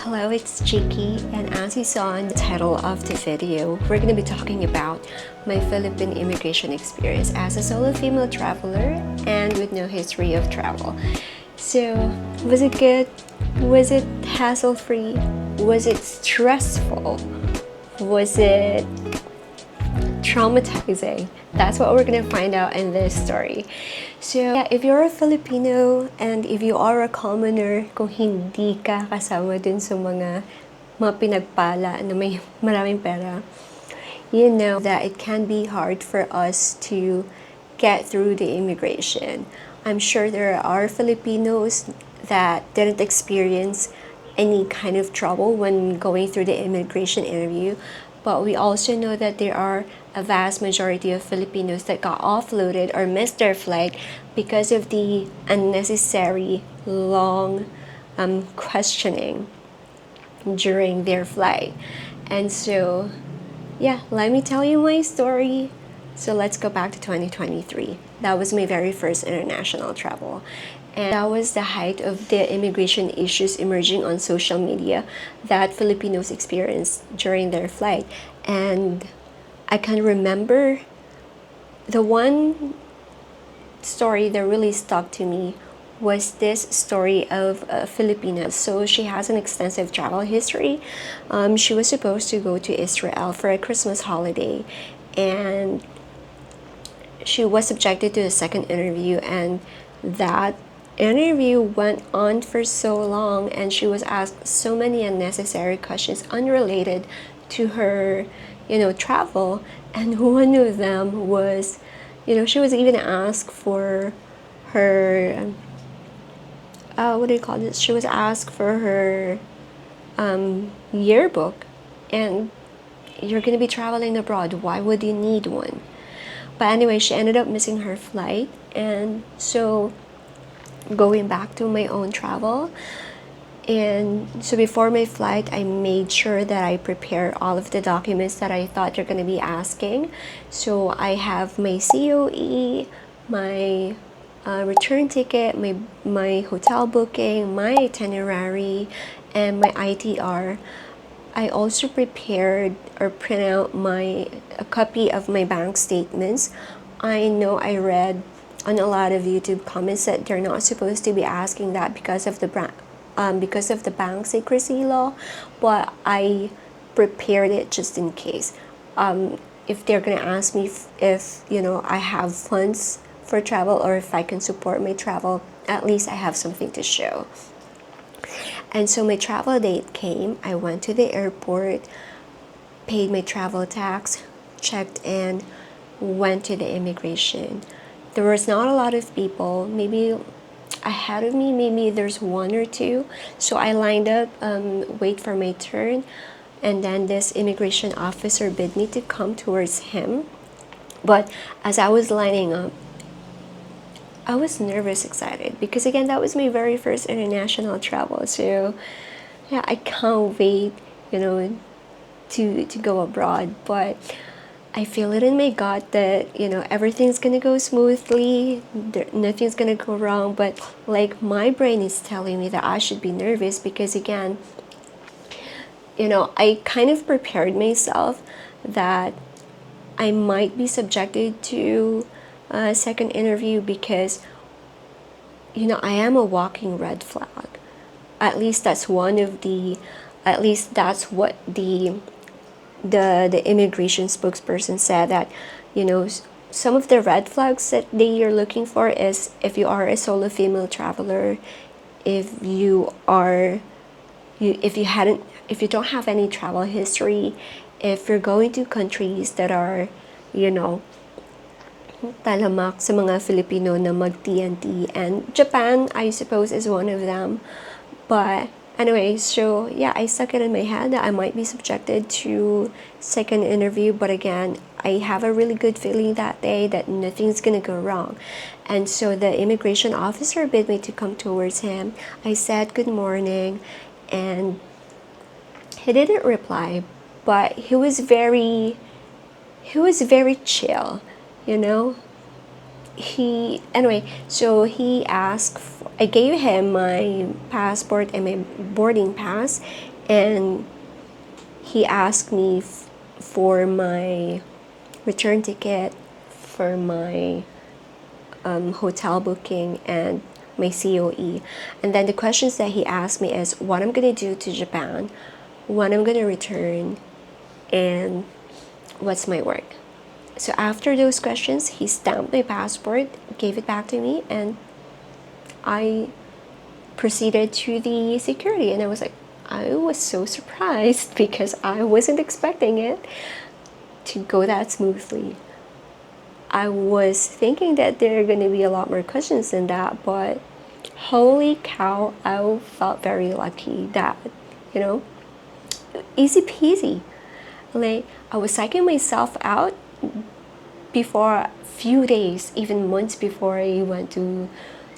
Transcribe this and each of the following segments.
Hello, it's Chiki, and as you saw in the title of the video, we're going to be talking about my Philippine immigration experience as a solo female traveler and with no history of travel. So, was it good? Was it hassle-free? Was it stressful? Was it traumatizing? That's what we're gonna find out in this story. So, yeah, if you're a Filipino and if you are a commoner, kung hindi ka kasama dun sa mga pinagpala na may maraming pera, you know that it can be hard for us to get through the immigration. I'm sure there are Filipinos that didn't experience any kind of trouble when going through the immigration interview, but we also know that there are a vast majority of Filipinos that got offloaded or missed their flight because of the unnecessary long questioning during their flight. And so, yeah, let me tell you my story. So let's go back to 2023. That was my very first international travel. And that was the height of the immigration issues emerging on social media that Filipinos experienced during their flight. And I can remember the one story that really stuck to me was this story of a Filipina. So she has an extensive travel history. She was supposed to go to Israel for a Christmas holiday, and she was subjected to a second interview, and that interview went on for so long, and she was asked so many unnecessary questions unrelated to her travel. And one of them was, she was even asked for her what do you call this? She was asked for her yearbook, and you're gonna be traveling abroad, why would you need one? But anyway, she ended up missing her flight, and so going back to my own travel. And so before my flight, I made sure that I prepare all of the documents that I thought you're going to be asking. So I have my COE, my return ticket, my hotel booking, my itinerary, and my ITR. I also prepared or print out a copy of my bank statements. I know I read on a lot of YouTube comments that they're not supposed to be asking that because of the bank secrecy law, but I prepared it just in case. If they're gonna ask me if I have funds for travel or if I can support my travel, at least I have something to show. And so my travel date came. I went to the airport, paid my travel tax, checked in, went to the immigration. There was not a lot of people, maybe ahead of me, maybe there's one or two. So I lined up, wait for my turn, and then this immigration officer bid me to come towards him. But as I was lining up, I was nervous, excited, because again, that was my very first international travel. So yeah, I can't wait, to go abroad. But I feel it in my gut that everything's gonna go smoothly, nothing's gonna go wrong. But like, my brain is telling me that I should be nervous because again, I kind of prepared myself that I might be subjected to a second interview because I am a walking red flag. At least that's what the immigration spokesperson said, that some of the red flags that they are looking for is if you are a solo female traveler, if you don't have any travel history, if you're going to countries that are talamak sa mga Filipino na mag-TNT, and Japan, I suppose, is one of them. But anyway, so yeah, I stuck it in my head that I might be subjected to second interview, but again, I have a really good feeling that day that nothing's gonna go wrong. And so the immigration officer bid me to come towards him. I said good morning, and he didn't reply, but he was very chill, he asked, I gave him my passport and my boarding pass, and he asked me for my return ticket, for my hotel booking, and my COE. And then the questions that he asked me is what I'm gonna do to Japan, when I'm gonna return, and what's my work. So after those questions, he stamped my passport, gave it back to me, and I proceeded to the security. And I was so surprised because I wasn't expecting it to go that smoothly. I was thinking that there are going to be a lot more questions than that, but holy cow, I felt very lucky that, easy peasy. Like, I was psyching myself out before a few days, even months before I went to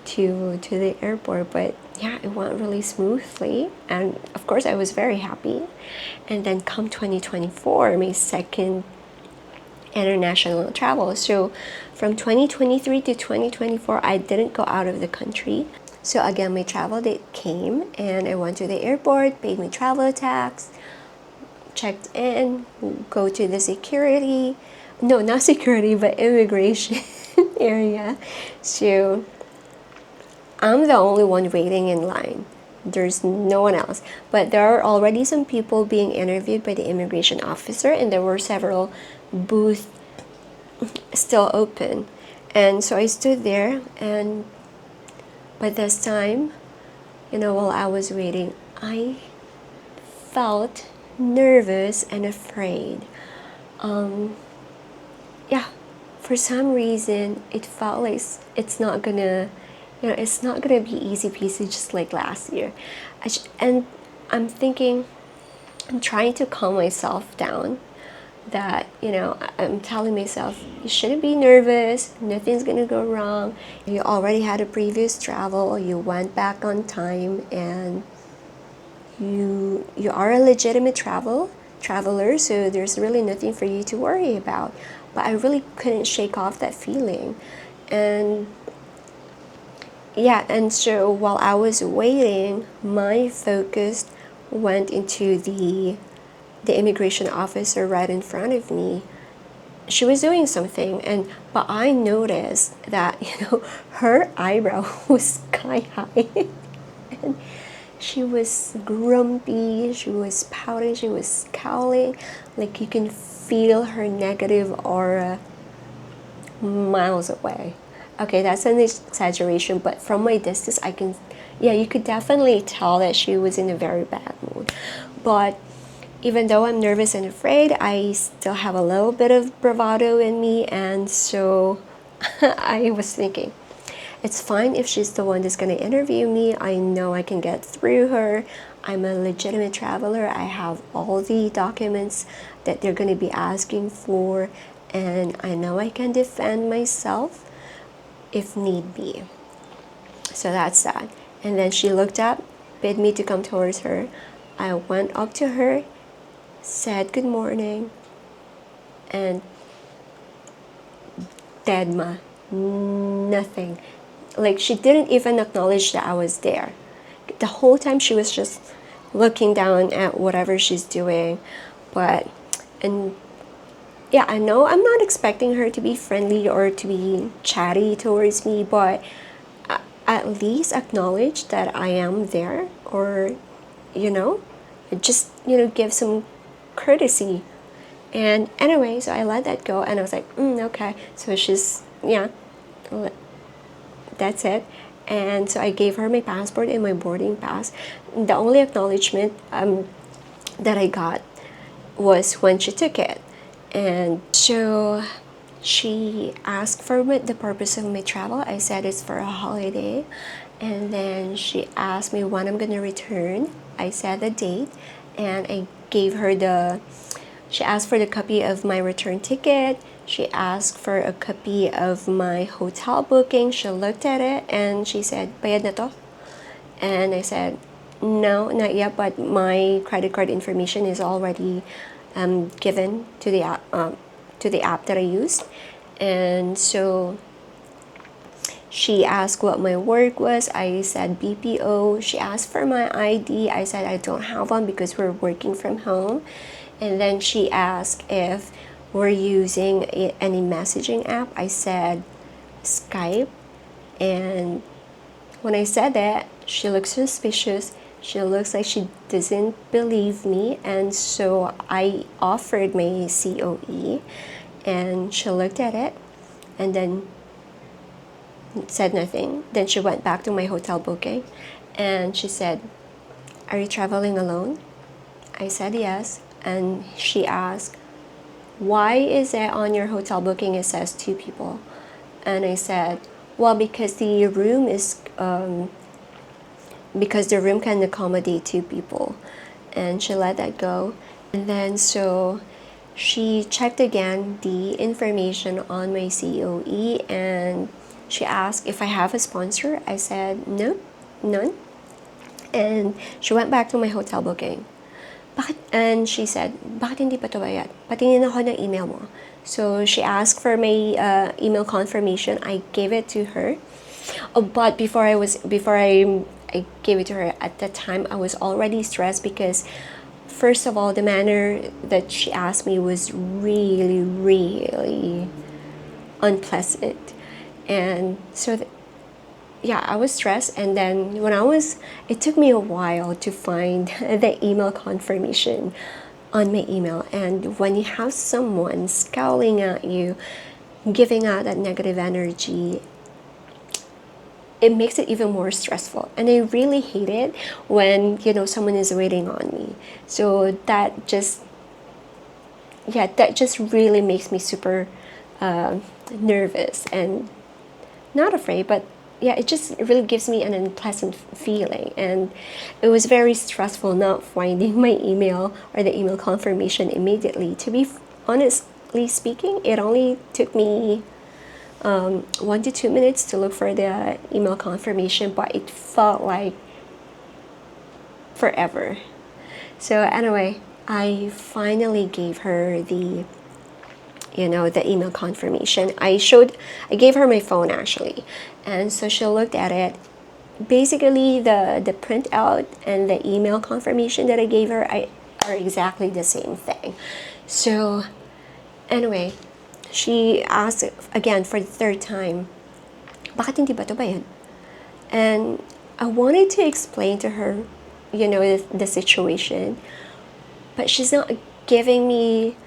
the airport. But yeah, it went really smoothly, and of course I was very happy. And then come 2024, my second international travel. So from 2023 to 2024, I didn't go out of the country. So again, my travel date came, and I went to the airport, paid my travel tax, checked in, go to the security, no, not security, but immigration area. So I'm the only one waiting in line. There's no one else. But there are already some people being interviewed by the immigration officer, and there were several booths still open. And so I stood there, and by this time, while I was waiting, I felt nervous and afraid. Yeah, for some reason, it felt like it's not gonna be easy peasy just like last year. And I'm thinking, I'm trying to calm myself down, that I'm telling myself, you shouldn't be nervous, nothing's gonna go wrong. You already had a previous travel, you went back on time, and you are a legitimate traveler, so there's really nothing for you to worry about. But I really couldn't shake off that feeling. And yeah, and so while I was waiting, my focus went into the immigration officer right in front of me. She was doing something, but I noticed that her eyebrow was sky high. And she was grumpy, she was pouting, she was scowling. Like, you can feel her negative aura miles away. Okay, that's an exaggeration, but from my distance, you could definitely tell that she was in a very bad mood. But even though I'm nervous and afraid, I still have a little bit of bravado in me, and so I was thinking, it's fine if she's the one that's going to interview me. I know I can get through her. I'm a legitimate traveler. I have all the documents that they're going to be asking for, and I know I can defend myself if need be. So that's that. And then she looked up, bid me to come towards her. I went up to her, said good morning, and deadma, nothing. Like, she didn't even acknowledge that I was there. The whole time she was just looking down at whatever she's doing. And yeah, I know I'm not expecting her to be friendly or to be chatty towards me, but at least acknowledge that I am there, or just give some courtesy. And anyway, so I let that go, and I was like, okay. So she's, that's it. And so I gave her my passport and my boarding pass. The only acknowledgement that I got was when she took it. And so she asked for the purpose of my travel. I said it's for a holiday. And then she asked me when I'm gonna return. I said the date, and I gave her she asked for the copy of my return ticket. She asked for a copy of my hotel booking. She looked at it and she said, "Bayad na to?" And I said, "No, not yet, but my credit card information is already given to the app that I used." And so She asked what my work was. I said BPO. She asked for my ID. I said I don't have one because we're working from home. And then she asked if we're using any messaging app. I said Skype. And when I said that, she looked suspicious. She looks like she doesn't believe me. And so I offered my COE, and she looked at it and then said nothing. Then she went back to my hotel booking and she said, "Are you traveling alone?" I said yes. And she asked, "Why is it on your hotel booking it says 2 people?" And I said, "Well, because the room can accommodate 2 people." And she let that go. And then so she checked again the information on my COE, and she asked if I have a sponsor. I said no, none. And she went back to my hotel booking. And she said, "Bakit hindi pa to bayad? Patingin ako ng email mo." So she asked for my email confirmation. I gave it to her. But before I gave it to her, at that time I was already stressed because first of all, the manner that she asked me was really, really unpleasant. And so yeah, I was stressed. And then it took me a while to find the email confirmation on my email. And when you have someone scowling at you, giving out that negative energy, it makes it even more stressful. And I really hate it when, someone is waiting on me. So that just really makes me super nervous and not afraid, but yeah, it just really gives me an unpleasant feeling. And it was very stressful not finding my email or the email confirmation immediately. To be honestly speaking, it only took me 1 to 2 minutes to look for the email confirmation, but it felt like forever. So anyway, I finally gave her the email confirmation. I gave her my phone actually. And so she looked at it. Basically, the printout and the email confirmation that I gave her are exactly the same thing. So anyway, she asked again for the 3rd time, "Bakit hindi ba ito bayad?" And I wanted to explain to her, the situation, but she's not giving me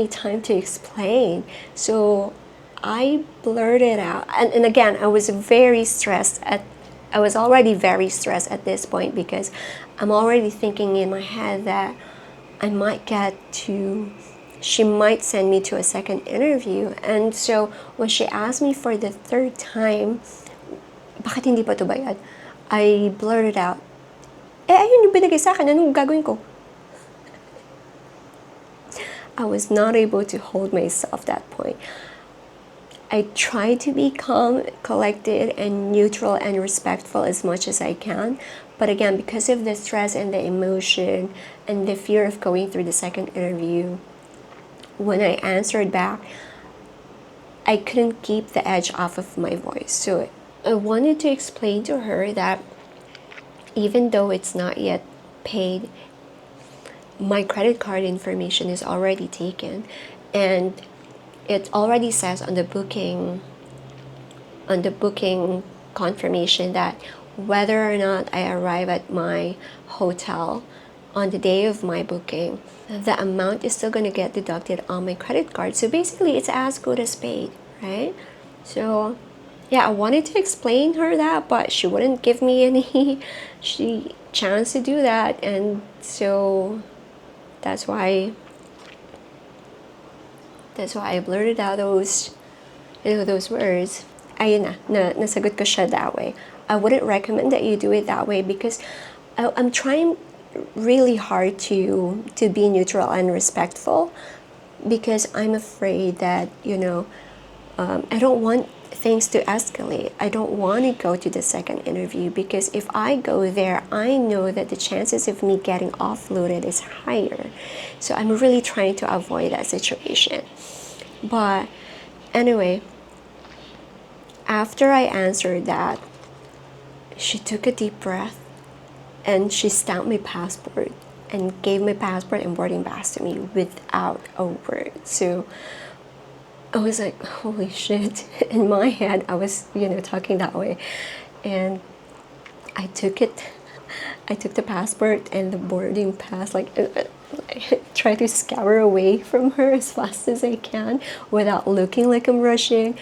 time to explain. So I blurted out, and again, I was already very stressed at this point because I'm already thinking in my head that she might send me to a second interview. And so when she asked me for the 3rd time, "Bakit hindi pa to bayad?" I blurted out, ayun yung binigay sa akin, anong gagawin ko? I was not able to hold myself at that point. I try to be calm, collected, and neutral and respectful as much as I can. But again, because of the stress and the emotion and the fear of going through the second interview, when I answered back, I couldn't keep the edge off of my voice. So I wanted to explain to her that even though it's not yet paid, my credit card information is already taken, and it already says on the booking confirmation that whether or not I arrive at my hotel on the day of my booking, the amount is still going to get deducted on my credit card. So basically, it's as good as paid, right? So yeah, I wanted to explain her that, but she wouldn't give me any chance to do that. And so that's why I blurted out those words. Ayun na nasagot ko siya that way. I wouldn't recommend that you do it that way because I'm trying really hard to be neutral and respectful, because I'm afraid that I don't want things to escalate. I don't want to go to the second interview, because if I go there, I know that the chances of me getting offloaded is higher. So I'm really trying to avoid that situation. But anyway, after I answered that, she took a deep breath and she stamped my passport and gave my passport and boarding pass to me without a word. So I was like, holy shit. In my head, I was, talking that way. And I took it. I took the passport and the boarding pass, I try to scour away from her as fast as I can without looking like I'm rushing.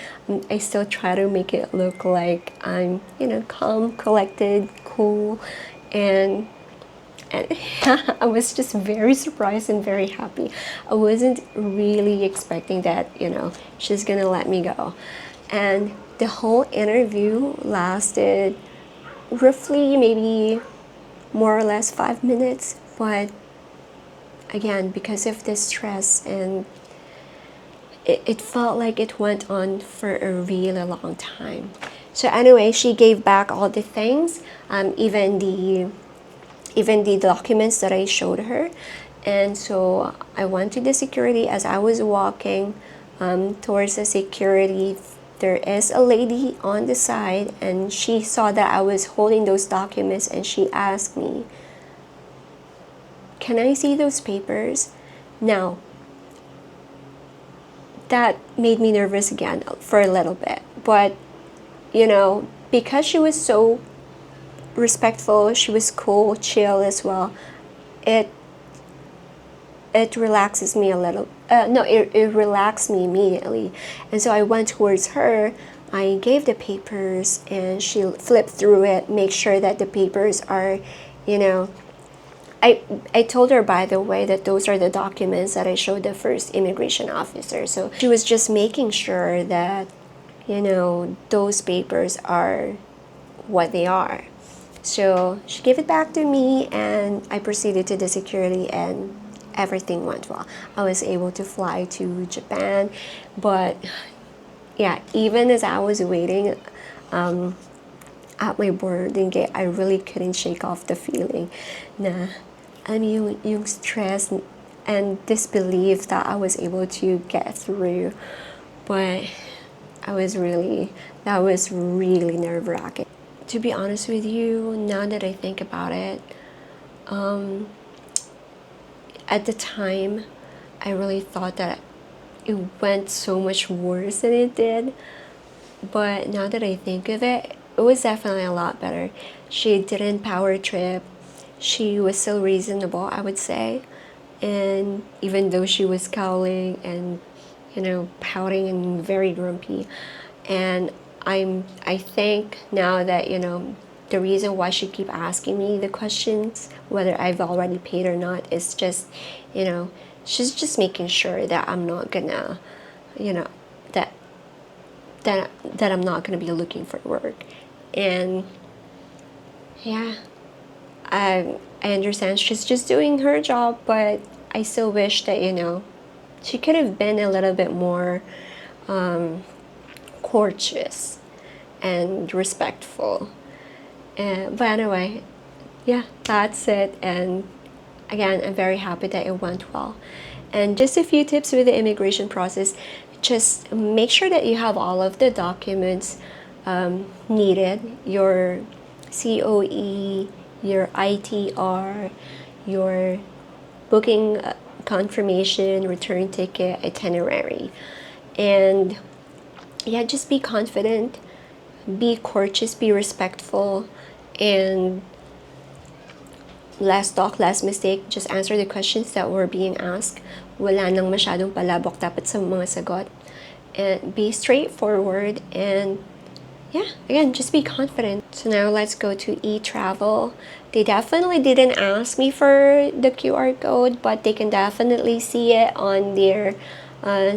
I still try to make it look like I'm, calm, collected, cool, and I was just very surprised and very happy. I wasn't really expecting that, she's gonna let me go. And the whole interview lasted roughly maybe more or less 5 minutes, but again, because of the stress, and it felt like it went on for a really long time. So anyway, she gave back all the things, even the documents that I showed her. And so I went to the security. As I was walking towards the security, there is a lady on the side, and she saw that I was holding those documents, and she asked me, "Can I see those papers?" Now, that made me nervous again for a little bit. But, because she was so respectful, she was cool, chill as well, it relaxes me a little. It relaxed me immediately. And so I went towards her. I gave the papers, and she flipped through it, make sure that the papers are, I told her, by the way, that those are the documents that I showed the first immigration officer. So she was just making sure that, those papers are what they are. So she gave it back to me, and I proceeded to the security, and everything went well. I was able to fly to Japan. But yeah, even as I was waiting at my boarding gate, I really couldn't shake off the feeling na yung stress and disbelief that I was able to get through. But that was really nerve-wracking. To be honest with you, now that I think about it, at the time, I really thought that it went so much worse than it did. But now that I think of it, it was definitely a lot better. She didn't power trip. She was still reasonable, I would say. And even though she was scowling and, pouting and very grumpy. And I think now that, the reason why she keep asking me the questions, whether I've already paid or not, is just, she's just making sure that I'm not gonna, that I'm not gonna be looking for work. And yeah, I understand she's just doing her job, but I still wish that, she could have been a little bit more courteous and respectful. But anyway, yeah, that's it. And again, I'm very happy that it went well. And just a few tips with the immigration process. Just make sure that you have all of the documents needed. Your COE, your ITR, your booking confirmation, return ticket, itinerary. And yeah, just be confident, be courteous, be respectful, and last talk, last mistake, just answer the questions that were being asked. Wala nang masyadong palabok dapat sa mga sagot. And be straightforward, and yeah, again, just be confident. So now let's go to e-travel. They definitely didn't ask me for the QR code, but they can definitely see it on their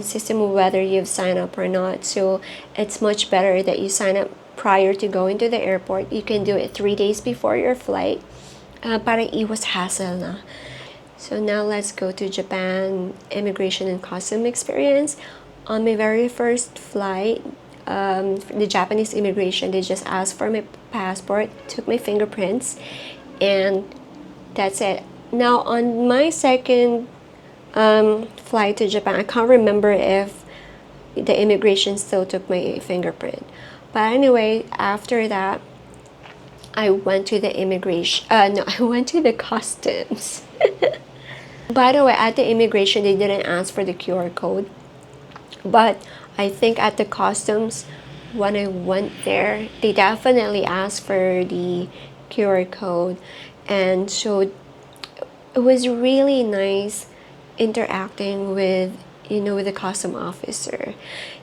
system of whether you've signed up or not. So it's much better that you sign up prior to going to the airport. You can do it 3 days before your flight. Para iwas hassle na. So now let's go to Japan immigration and custom experience. On my very first flight, the Japanese immigration, they just asked for my passport, took my fingerprints, and that's it. Now on my second flight to Japan, I can't remember if the immigration still took my fingerprint. But anyway, after that, I went to the immigration. No, I went to the customs. By the way, at the immigration, they didn't ask for the QR code. But I think at the customs, when I went there, they definitely asked for the QR code. And so it was really nice interacting with, with the custom officer.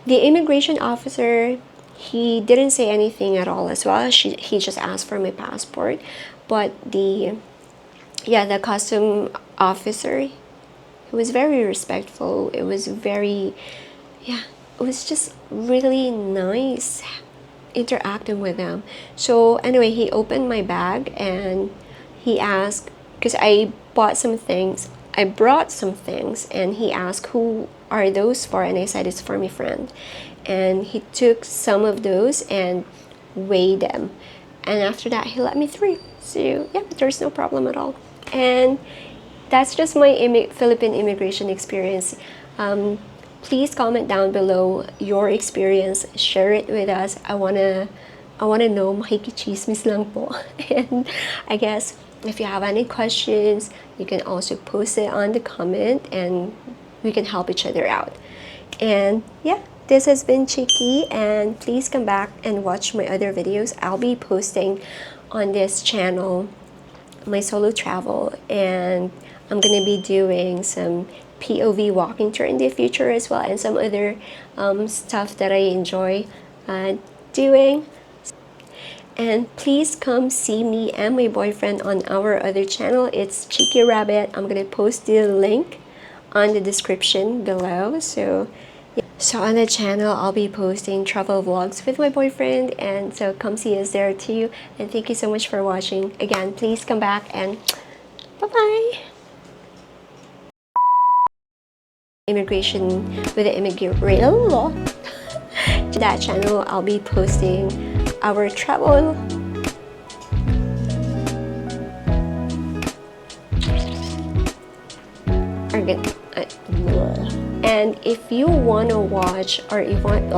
The immigration officer, he didn't say anything at all as well. He just asked for my passport. But the custom officer, he was very respectful. It was very, it was just really nice interacting with them. So anyway, he opened my bag and he asked, because I brought some things, and he asked, who are those for? And I said, it's for my friend. And he took some of those and weighed them. And after that, he let me through. So yeah, there's no problem at all. And that's just my Philippine immigration experience. Please comment down below your experience. Share it with us. I wanna know, makikichismis lang po. And I guess if you have any questions, you can also post it on the comment and we can help each other out. And yeah, this has been Chiki, and please come back and watch my other videos. I'll be posting on this channel my solo travel, and I'm gonna be doing some POV walking tour in the future as well, and some other stuff that I enjoy doing. And please come see me and my boyfriend on our other channel. It's Cheeky Rabbit. I'm gonna post the link on the description below. So on the channel, I'll be posting travel vlogs with my boyfriend, and so come see us there too. And thank you so much for watching. Again, please come back and bye-bye. Immigration with the immigrant law. To that channel, I'll be posting our travel. And if you want to watch, or you want